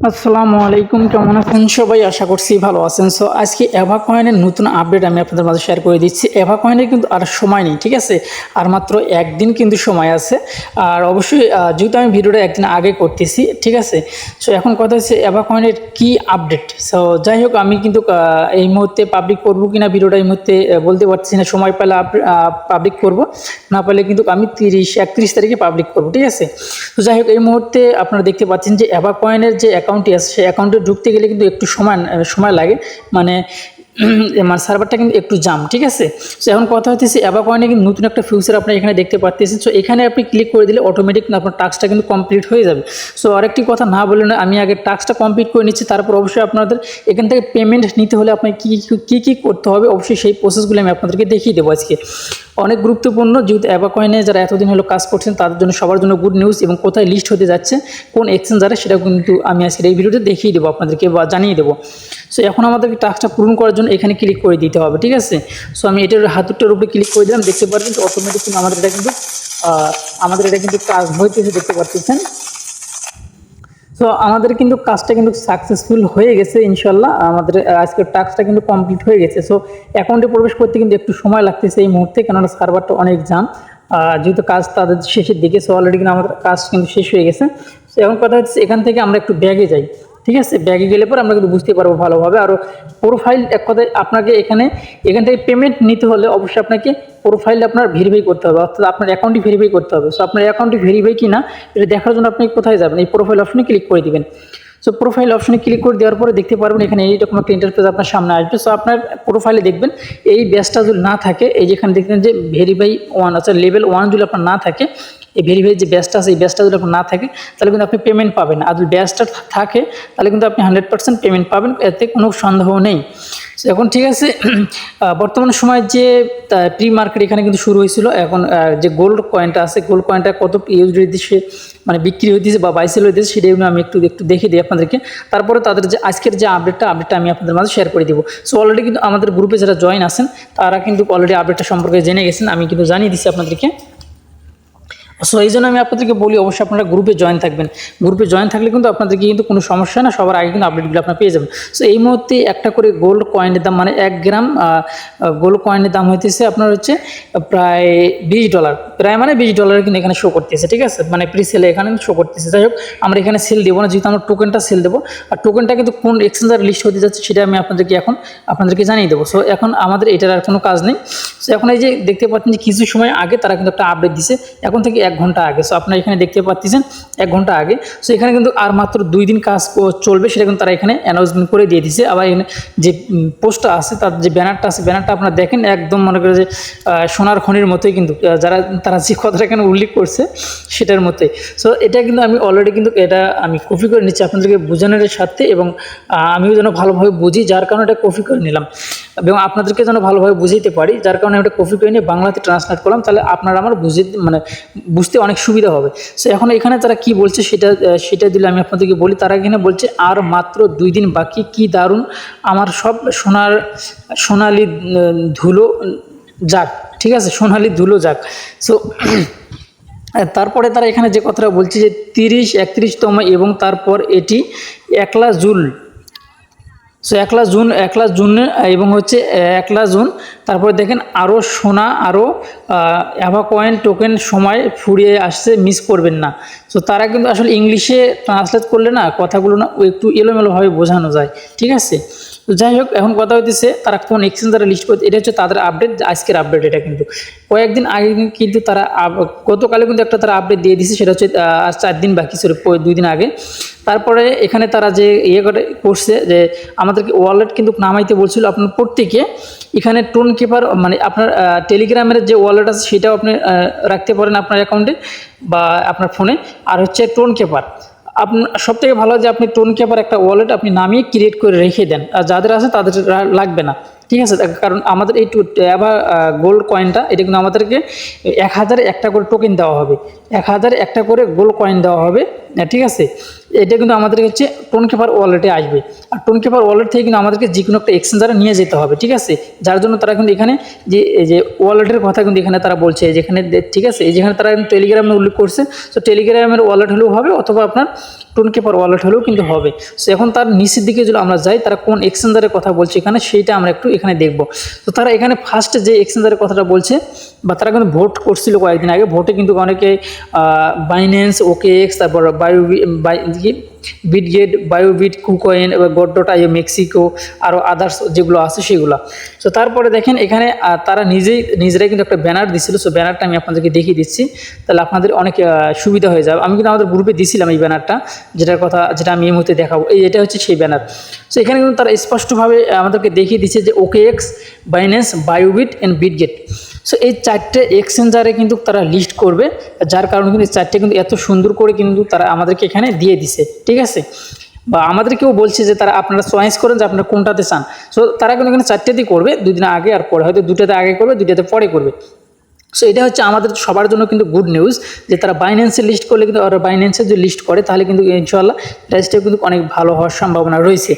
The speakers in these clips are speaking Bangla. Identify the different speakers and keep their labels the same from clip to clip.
Speaker 1: আসসালামু আলাইকুম, কেমন আছেন সবাই? আশা করছি ভালো আছেন। সো আজকে এভা কয়েনের নতুন আপডেট আমি আপনাদের মাঝে শেয়ার করে দিচ্ছি। এভা কয়েনের কিন্তু আর সময় নেই, ঠিক আছে? আর মাত্র একদিন কিন্তু সময় আছে। আর অবশ্যই যেহেতু আমি ভিডিওটা একদিন আগে করতেছি, ঠিক আছে? সো এখন কথা হচ্ছে এভা কয়েনের কী আপডেট। সো যাই হোক, আমি কিন্তু এই মুহূর্তে পাবলিক করবো কিনা ভিডিওটা এই মুহূর্তে বলতে পারছি না। সময় পেলে পাবলিক করব, না পেলে কিন্তু আমি 31 তারিখে পাবলিক করবো, ঠিক আছে? তো যাই হোক, এই মুহূর্তে আপনারা দেখতে পাচ্ছেন যে এভা কয়েনের যে অ্যাকাউন্টটি আছে সেই অ্যাকাউন্টে ঢুকতে গেলে কিন্তু একটু সময় লাগে, মানে মানে সার্ভারটা কিন্তু একটু জাম, ঠিক আছে? সো এখন কথা হচ্ছে এভা কয়েনে কিন্তু নতুন একটা ফিউচার আপনি এখানে দেখতে পাচ্ছেন। সো এখানে আপনি ক্লিক করে দিলে অটোমেটিক আপনার টাস্কটা কিন্তু কমপ্লিট হয়ে যাবে। সো আরেকটি কথা না বলে না, আমি আগে টাস্কটা কমপ্লিট করে নিচ্ছি, তারপর অবশ্যই আপনাদের এখান থেকে পেমেন্ট নিতে হলে আপনাকে কী করতে হবে অবশ্যই সেই প্রসেসগুলো আমি আপনাদেরকে দেখিয়ে দেবো আজকে। অনেক গুরুত্বপূর্ণ, যেহেতু এভা কয়েনে যারা এতদিন হলো কাজ করছেন তাদের জন্য, সবার জন্য গুড নিউজ, এবং কোথায় লিস্ট হতে যাচ্ছে কোন এক্সচেঞ্জারে সেটা কিন্তু আমি আজকের এই ভিডিওতে দেখিয়ে দেবো আপনাদেরকে বা জানিয়ে দেবো। সো এখন আমাদেরকে টাস্কটা পূরণ করার জন্য এখানে ক্লিক করে দিতে হবে, ঠিক আছে? সো আমি এটার হাতুরটার উপরে ক্লিক করে দিলাম, দেখতে পারবেন অটোমেটিক কিন্তু আমাদের এটা কিন্তু কাজ হইতেছে, দেখতে পাচ্ছেন। সো আমাদের কিন্তু কাজটা কিন্তু সাকসেসফুল হয়ে গেছে ইনশাল্লাহ। আমাদের আজকের টাস্কটা কিন্তু কমপ্লিট হয়ে গেছে। সো অ্যাকাউন্টে প্রবেশ করতে কিন্তু একটু সময় লাগতেছে এই মুহূর্তে, কেননা সার্ভারটা অনেক জাম, যেহেতু কাজ তাদের শেষের দিকে। সো অলরেডি কিন্তু আমাদের কাজ কিন্তু শেষ হয়ে গেছে। সো এখন কথা হচ্ছে এখান থেকে আমরা একটু ব্যাগে যাই, ঠিক আছে? ব্যাগে গেলে পর আমরা কিন্তু বুঝতে পারবো ভালোভাবে। আরও প্রোফাইল, এক কথায় আপনাকে এখান থেকে পেমেন্ট নিতে হলে অবশ্যই আপনাকে প্রোফাইল আপনার ভেরিফাই করতে হবে, অর্থাৎ আপনার অ্যাকাউন্টটি ভেরিফাই করতে হবে। সো আপনার অ্যাকাউন্টটি ভেরিফাই কিনা এটা দেখার জন্য আপনি কোথায় যাবেন, এই প্রোফাইল অপশনে ক্লিক করে দিবেন। সো প্রোফাইল অপশনে ক্লিক করে দেওয়ার পরে দেখতে পারবেন এখানে এইরকম একটা ইন্টারফেস আপনার সামনে আসবে। সো আপনার প্রোফাইলে দেখবেন এই ব্যাচটা যদি না থাকে, এই যেখানে দেখবেন যে ভেরিফাই 1 আছে, লেভেল 1 যদি আপনার না থাকে, এই ভেরিফাই যে ব্যাচটা আছে এই ব্যাচটা যদি আপনার না থাকে তাহলে কিন্তু আপনি পেমেন্ট পাবেন। আর যদি ব্যাচটা থাকে তাহলে কিন্তু আপনি 100% পেমেন্ট পাবেন, এতে কোনো সন্দেহ নেই। এখন ঠিক আছে, বর্তমান সময় যে প্রি মার্কেট এখানে কিন্তু শুরু হয়েছিল। এখন যে গোল্ড কয়েনটা আছে, গোল্ড কয়েনটা কত ইউএসডি মানে বিক্রি হইতেছে বা বাইসেল হইতেছে, সেটাই আমি একটু দেখে দিই আপনাদেরকে। তারপরে তাদের যে আজকের যে আপডেটটা আমি আপনাদের মাঝে শেয়ার করে দিব। সো অলরেডি কিন্তু আমাদের গ্রুপে যারা জয়েন আছেন তারা কিন্তু অলরেডি আপডেটটা সম্পর্কে জেনে গেছেন, আমি কিন্তু জানিয়ে দিচ্ছি আপনাদেরকে। সো এই জন্য আমি আপনাদেরকে বলি অবশ্যই আপনারা গ্রুপে জয়েন থাকবেন। গ্রুপে জয়েন থাকলে কিন্তু আপনাদেরকে কিন্তু কোনো সমস্যা না, সবার আগে কিন্তু আপডেটগুলো আপনারা পেয়ে যাবেন। সো এই মুহূর্তে একটা করে গোল্ড কয়েনের দাম, মানে 1 গ্রাম গোল্ড কয়েনের দাম হইতেছে আপনার হচ্ছে প্রায় $20, প্রায় মানে $20 কিন্তু এখানে শো করতেছে, ঠিক আছে? মানে প্রি সেলে এখানে শো করতেছে। যাই হোক, আমরা এখানে সেল দেবো না, যেহেতু আমরা টোকেনটা সেল দেবো। আর টোকেনটা কিন্তু কোন এক্সচেঞ্জার লিস্ট হতে যাচ্ছে সেটা আমি আপনাদেরকে জানিয়ে দেবো। সো এখন আমাদের এটার আর কোনো কাজ নেই। সো এখন এই যে দেখতে পাচ্ছেন যে কিছু সময় আগে তারা কিন্তু একটা আপডেট দিছে, এখন থেকে 1 ঘন্টা আগে। সো আপনারা এখানে দেখতে পাচ্ছেন 1 ঘন্টা আগে। সো এখানে কিন্তু আর মাত্র 2 দিন কাজ চলবে, সেটা কিন্তু তারা এখানে অ্যানাউন্সমেন্ট করে দিয়ে দিছে। আবার এখানে যে পোস্টটা আছে, তার যে ব্যানারটা আছে, ব্যানারটা আপনারা দেখেন একদম মনে করে যে সোনার খনির মতোই, কিন্তু তারা যে কথাটা এখানে উল্লেখ করছে সেটার মতোই। সো এটা কিন্তু আমি অলরেডি কিন্তু এটা আমি কপি করে নিচ্ছি আপনাদেরকে বোঝানোর সাথে, এবং আমিও যেন ভালোভাবে বুঝি, যার কারণে এটা কপি করে নিলাম, এবং আপনাদেরকে যেন ভালোভাবে বুঝাইতে পারি, যার কারণে আমি এটা কপি করে নিয়ে বাংলাতে ট্রান্সলেট করলাম, তাহলে আপনারা আমার বুঝতে অনেক সুবিধা হবে। সো এখন এখানে তারা কি বলছে সেটা দিলে আমি আপনাদেরকে বলি। তারা এখানে বলছে আর মাত্র 2 দিন বাকি, কি দারুণ, আমার সব সোনালি ধুলো যাক, ঠিক আছে? সোনালি ধুলো যাক। সো তারপরে তারা এখানে যে কথাটা বলছে যে 31তম এবং তারপর এটি 1 জুন। সো 1 জুন এবং হচ্ছে 1 জুন। তারপরে দেখেন আরও সোনা, আরও এভা কয়েন টোকেন সময় ফুরিয়ে আসছে, মিস করবেন না। সো তারা কিন্তু আসলে ইংলিশে ট্রান্সলেট করলে না কথাগুলো না একটু এলোমেলোভাবে বোঝানো যায়, ঠিক আছে? তো যাই হোক, এখন কথা হইতেছে তারা কোন এক্সচেঞ্জারে লিস্ট করতে, এটা হচ্ছে তাদের আপডেট, আজকের আপডেট। এটা কিন্তু কয়েকদিন আগে কিন্তু তারা গতকালে কিন্তু একটা তারা আপডেট দিয়ে দিয়েছে, সেটা হচ্ছে 4 দিন বাকি, সরি 2 দিন আগে। তারপরে এখানে তারা যে করছে যে আমাদেরকে ওয়ালেট কিন্তু নামাইতে বলছিল আপনার প্রত্যেকে। এখানে টোন কিপার, মানে আপনার টেলিগ্রামের যে ওয়ালেট আছে সেটাও আপনি রাখতে পারেন আপনার অ্যাকাউন্টে বা আপনার ফোনে। আর হচ্ছে টোন কিপার, আপনার সবথেকে ভালো যে আপনি টোন কিপার একটা ওয়ালেট আপনি নামিয়ে ক্রিয়েট করে রেখে দেন, আর যাদের আছে তাদের লাগবে না, ঠিক আছে? কারণ আমাদের এই এভা গোল্ড কয়েনটা, এটা কিন্তু আমাদেরকে 1000 একটা করে টোকেন দেওয়া হবে, 1000 একটা করে গোল্ড কয়েন দেওয়া হবে, ঠিক আছে। এটা কিন্তু আমাদের হচ্ছে টোনকেপার ওয়ালেটে আসবে, আর টোনকেপার ওয়ালেট থেকে কিন্তু আমাদেরকে যে কোনো একটা এক্সচেঞ্জারে নিয়ে যেতে হবে, ঠিক আছে। যার জন্য তারা কিন্তু এখানে যে এই যে ওয়ালেটের কথা কিন্তু এখানে তারা বলছে, যেখানে ঠিক আছে, এই যেখানে তারা টেলিগ্রামে উল্লেখ করছে। তো টেলিগ্রামের ওয়ালেট হলেও হবে, অথবা আপনার টোনকেপার ওয়ালেট হলেও কিন্তু হবে। সো এখন তার নিচের দিকে যদি আমরা যাই, তারা কোন এক্সচেঞ্জারের কথা বলছে এখানে, সেইটা আমরা একটু এখানে দেখব। তো তারা এখানে ফার্স্ট যে এক্সচেঞ্জারের কথাটা বলছে, বা তারা কিন্তু ভোট করছিল কয়েকদিন আগে, ভোটে কিন্তু অনেকে বাইন্যান্স, OKX, তারপর বিটগেট, বায়োবিট, কুকয়েন, এবার গড.io, মেক্সিকো, আরও আদার্স যেগুলো আছে সেগুলো। সো তারপরে দেখেন এখানে তারা নিজেরাই কিন্তু একটা ব্যানার দিছিল। সো ব্যানারটা আমি আপনাদেরকে দেখিয়ে দিচ্ছি, তাহলে আপনাদের অনেক সুবিধা হয়ে যাবে। আমি কিন্তু আমাদের গ্রুপে দিছিলাম এই ব্যানারটা, যেটা আমি এই মুহূর্তে দেখাবো। এটা হচ্ছে সেই ব্যানার। সো এখানে কিন্তু তারা স্পষ্টভাবে আমাদেরকে দেখিয়ে দিচ্ছে যে OKX, Binance, Bybit and Bitget. So এই 4টে এক্সচেঞ্জারে কিন্তু তারা লিস্ট করবে, যার কারণে কিন্তু এই 4টে কিন্তু এত সুন্দর করে কিন্তু তারা আমাদেরকে এখানে দিয়ে দিছে, ঠিক আছে। বা আমাদেরকেও বলছে যে তারা আপনারা চয়েস করেন যে আপনারা কোনটাতে চান। সো তারা কিন্তু এখানে 4টেতেই করবে, 2 দিন আগে আর পরে, হয়তো 2টাতে আগে করবে, 2টাতে পরে করবে। সো এটা হচ্ছে আমাদের সবার জন্য কিন্তু গুড নিউজ, যে তারা বাইন্যান্সে লিস্ট করলে কিন্তু, আর বাইন্যান্সে যদি লিস্ট করে তাহলে কিন্তু ইনশাআল্লাহ প্রাইসটা কিন্তু অনেক ভালো হওয়ার সম্ভাবনা রয়েছে।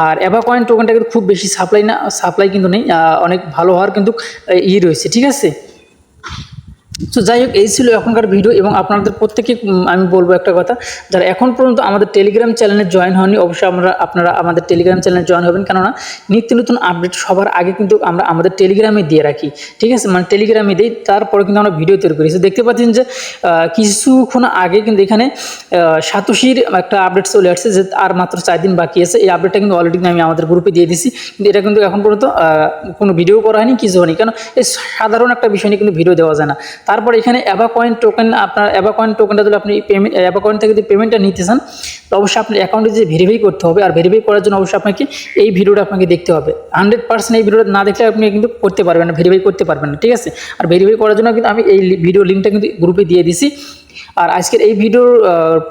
Speaker 1: আর এভা কয়েন টোকেনটা কিন্তু খুব বেশি সাপ্লাই কিন্তু নেই, অনেক ভালো হওয়ার কিন্তু রয়েছে, ঠিক আছে। সো যাই হোক, এই ছিল এখনকার ভিডিও। এবং আপনাদের প্রত্যেকে আমি বলবো একটা কথা, যারা এখন পর্যন্ত আমাদের টেলিগ্রাম চ্যানেলে জয়েন হয়নি, অবশ্যই আপনারা আমাদের টেলিগ্রাম চ্যানেলে জয়েন হবেন, কেননা নিত্য নতুন আপডেট সবার আগে কিন্তু আমরা আমাদের টেলিগ্রামে দিয়ে রাখি, ঠিক আছে। মানে টেলিগ্রামে দিই, তারপরে কিন্তু আমরা ভিডিও তৈরি করি। সো দেখতে পাচ্ছেন যে কিছুক্ষণ আগে কিন্তু এখানে সাতোশির একটা আপডেট চলে আসছে, যে আর মাত্র 4 দিন বাকি আছে। এই আপডেটটা কিন্তু অলরেডি আমি আমাদের গ্রুপে দিয়ে দিছি, কিন্তু এটা কিন্তু এখন পর্যন্ত কোনো ভিডিও করা হয়নি, কিছু হয়নি, কেন এই সাধারণ একটা বিষয় নিয়ে কিন্তু ভিডিও দেওয়া যায় না। তারপর এখানে এভা কয়েন টোকেন, আপনার এভা কয়েন টোকেনটা যদি আপনি এভা কয়েন থেকে যদি পেমেন্টটা নিতে চান, তো অবশ্যই আপনার অ্যাকাউন্টে যে ভেরিফাই করতে হবে। আর ভেরিফাই করার জন্য অবশ্যই আপনাকে এই ভিডিওটা আপনাকে দেখতে হবে। 100% এই ভিডিওটা না দেখলে আপনি কিন্তু করতে পারবেন না, ভেরিফাই করতে পারবেন না, ঠিক আছে। আর ভেরিফাই করার জন্য কিন্তু আমি এই ভিডিও লিঙ্কটা কিন্তু গ্রুপে দিয়ে দিছি। আর আজকের এই ভিডিওর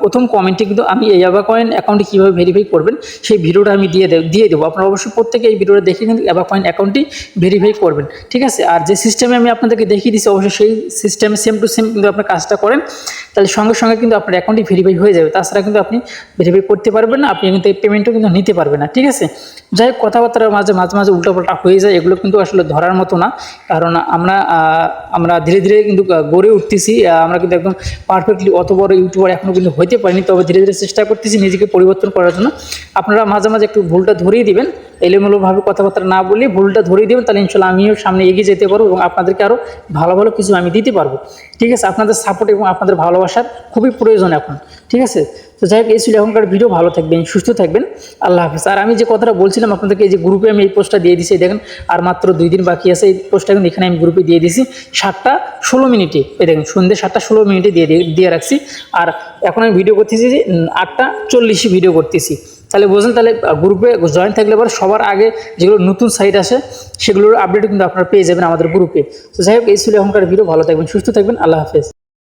Speaker 1: প্রথম কমেন্টে কিন্তু আমি এই এভা কয়েন অ্যাকাউন্টে কীভাবে ভেরিফাই করবেন সেই ভিডিওটা আমি দিয়ে দেবো। আপনারা অবশ্যই প্রত্যেকে এই ভিডিওটা দেখে কিন্তু এভা কয়েন অ্যাকাউন্টটি ভেরিফাই করবেন, ঠিক আছে। আর যে সিস্টেমে আমি আপনাদেরকে দেখিয়ে দিচ্ছি, অবশ্যই সেই সিস্টেমে সেম টু সেম কিন্তু আপনার কাজটা করেন, তাহলে সঙ্গে সঙ্গে কিন্তু আপনার অ্যাকাউন্টটি ভেরিফাই হয়ে যাবে। তাছাড়া কিন্তু আপনি ভেরিফাই করতে পারবেন না, আপনি কিন্তু এই পেমেন্টও কিন্তু নিতে পারবেন না, ঠিক আছে। যাই হোক, কথাবার্তার মাঝে মাঝে উল্টাপাল্টা হয়ে যায়, এগুলো কিন্তু আসলে ধরার মতো না, কারণ আমরা ধীরে ধীরে কিন্তু গড়ে উঠতেছি। আমরা কিন্তু একদম পারফেক্টলি অত বড় ইউটিউবার এখনও কিন্তু হতে পারিনি, তবে ধীরে ধীরে চেষ্টা করতেছি নিজেকে পরিবর্তন করার জন্য। আপনারা মাঝে মাঝে একটু ভুলটা ধরিয়ে দিবেন, এলোমেলোভাবে কথাবার্তা না বলে ভুলটা ধরিয়ে দেবেন, তাহলে ইনশাল্লাহ আমিও সামনে এগিয়ে যেতে পারবো এবং আপনাদেরকে আরও ভালো ভালো কিছু আমি দিতে পারবো, ঠিক আছে। আপনাদের সাপোর্ট এবং আপনাদের ভালোবাসার খুবই প্রয়োজন এখন, ঠিক আছে। তো যাই হোক, এই ছিল এখনকার ভিডিও। ভালো থাকবেন, সুস্থ থাকবেন, আল্লাহ হাফিজ। আর আমি যে কথাটা বলছিলাম আপনাদেরকে, এই যে গ্রুপে আমি এই পোস্টটা দিয়ে দিছি, দেখেন আর মাত্র 2 দিন বাকি আছে। এই পোস্টটা কিন্তু এখানে আমি গ্রুপে দিয়ে দিছি 7টা 16 মিনিটে, এই দেখেন সন্ধ্যে 7টা 16 মিনিটে দিয়ে রাখছি। আর এখন আমি ভিডিও করতেছি যে 8টা 40 ভিডিও করতেছি। তাহলে বোঝেন, তাহলে গ্রুপে জয়েন থাকলে পরে সবার আগে যেগুলো নতুন সাইট আসে সেগুলোর আপডেট কিন্তু আপনারা পেয়ে যাবেন আমাদের গ্রুপে। তো যাই হোক, এই ছিল এখনকার ভিডিও। ভালো থাকবেন, সুস্থ থাকবেন, আল্লাহ হাফেজ।